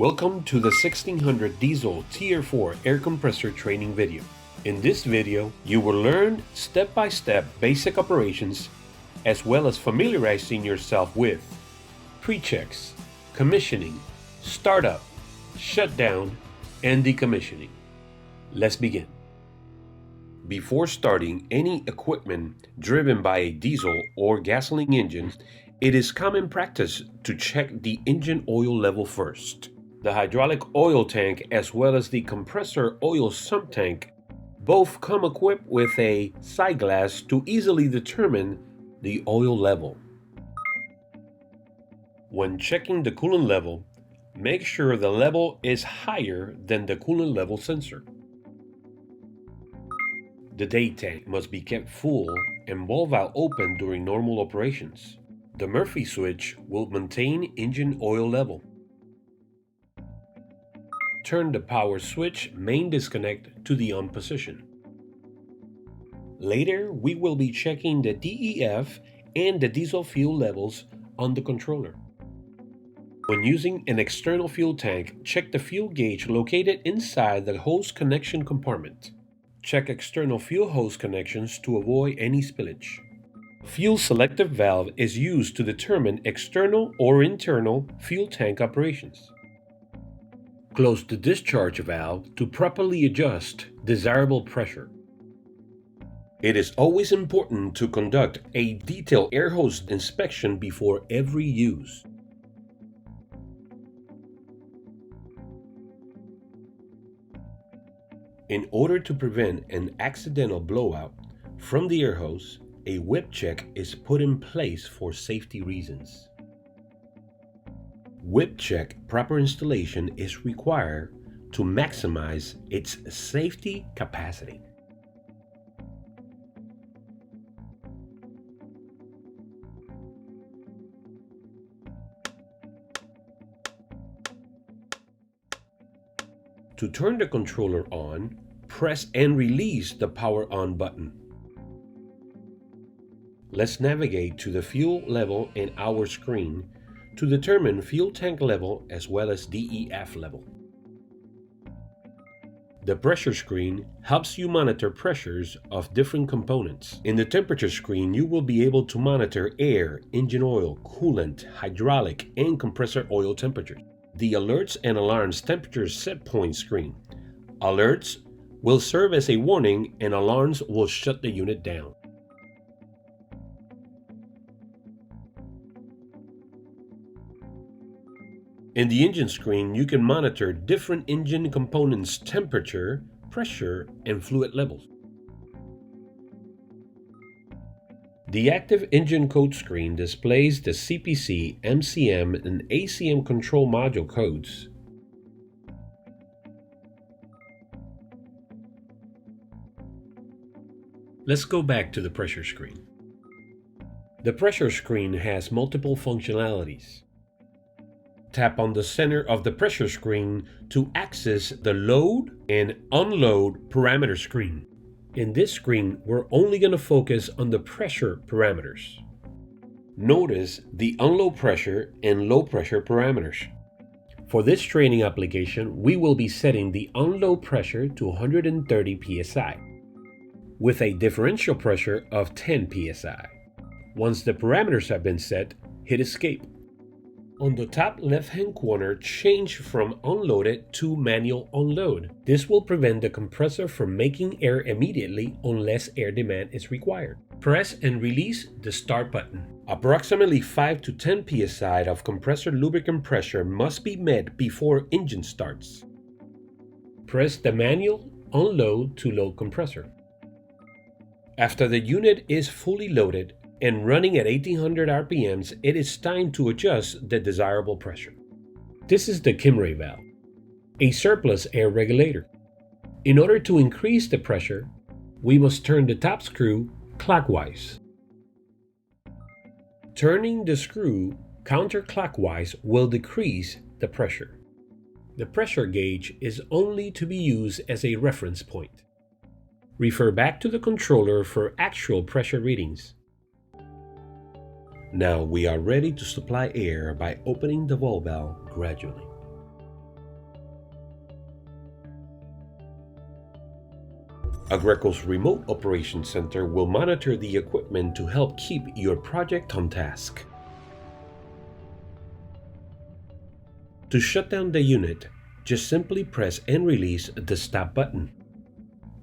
Welcome to the 1600 Diesel Tier 4 air compressor training video. In this video, you will learn step-by-step basic operations as well as familiarizing yourself with pre-checks, commissioning, startup, shutdown, and decommissioning. Let's begin. Before starting any equipment driven by a diesel or gasoline engine, it is common practice to check the engine oil level first. The hydraulic oil tank as well as the compressor oil sump tank both come equipped with a side glass to easily determine the oil level. When checking the coolant level, make sure the level is higher than the coolant level sensor. The day tank must be kept full and ball valve open during normal operations. The Murphy switch will maintain engine oil level. Turn the power switch main disconnect to the on position. Later, we will be checking the DEF and the diesel fuel levels on the controller. When using an external fuel tank, check the fuel gauge located inside the hose connection compartment. Check external fuel hose connections to avoid any spillage. Fuel selective valve is used to determine external or internal fuel tank operations. Close the discharge valve to properly adjust desirable pressure. It is always important to conduct a detailed air hose inspection before every use. In order to prevent an accidental blowout from the air hose, a whip check is put in place for safety reasons. Whip check proper installation is required to maximize its safety capacity. To turn the controller on, press and release the power on button. Let's navigate to the fuel level in our screen to determine fuel tank level as well as DEF level. The pressure screen helps you monitor pressures of different components. In the temperature screen, you will be able to monitor air, engine oil, coolant, hydraulic, and compressor oil temperatures. The alerts and alarms temperature set point screen. Alerts will serve as a warning and alarms will shut the unit down. In the engine screen, you can monitor different engine components' temperature, pressure, and fluid levels. The active engine code screen displays the CPC, MCM, and ACM control module codes. Let's go back to the pressure screen. The pressure screen has multiple functionalities. Tap on the center of the pressure screen to access the load and unload parameter screen. In this screen, we're only going to focus on the pressure parameters. Notice the unload pressure and low pressure parameters. For this training application, we will be setting the unload pressure to 130 psi with a differential pressure of 10 psi. Once the parameters have been set, hit escape. On the top left-hand corner, change from unloaded to manual unload. This will prevent the compressor from making air immediately unless air demand is required. Press and release the start button. Approximately 5 to 10 psi of compressor lubricant pressure must be met before engine starts. Press the manual unload to load compressor. After the unit is fully loaded, and running at 1800 RPMs, it is time to adjust the desirable pressure. This is the Kimray valve, a surplus air regulator. In order to increase the pressure, we must turn the top screw clockwise. Turning the screw counterclockwise will decrease the pressure. The pressure gauge is only to be used as a reference point. Refer back to the controller for actual pressure readings. Now we are ready to supply air by opening the valve gradually. Aggreko's Remote Operations Center will monitor the equipment to help keep your project on task. To shut down the unit, just simply press and release the stop button.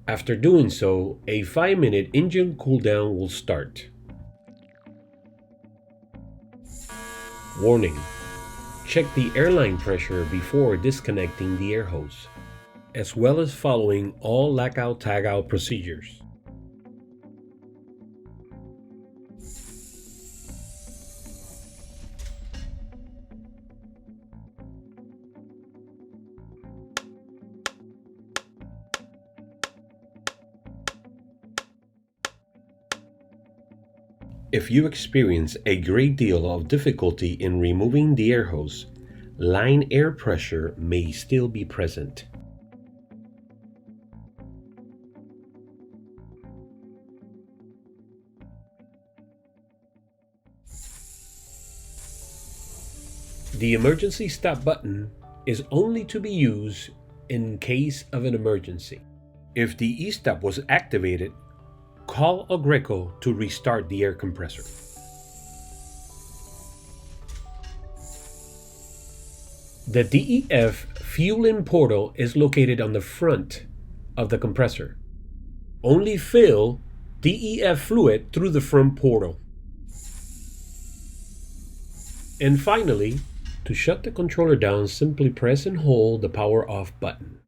After doing so, a 5-minute engine cooldown will start. Warning: check the airline pressure before disconnecting the air hose, as well as following all lockout-tagout procedures. If you experience a great deal of difficulty in removing the air hose, line air pressure may still be present. The emergency stop button is only to be used in case of an emergency. If the e-stop was activated, call Aggreko to restart the air compressor. The DEF fuel-in portal is located on the front of the compressor. Only fill DEF fluid through the front portal. And finally, to shut the controller down, simply press and hold the power off button.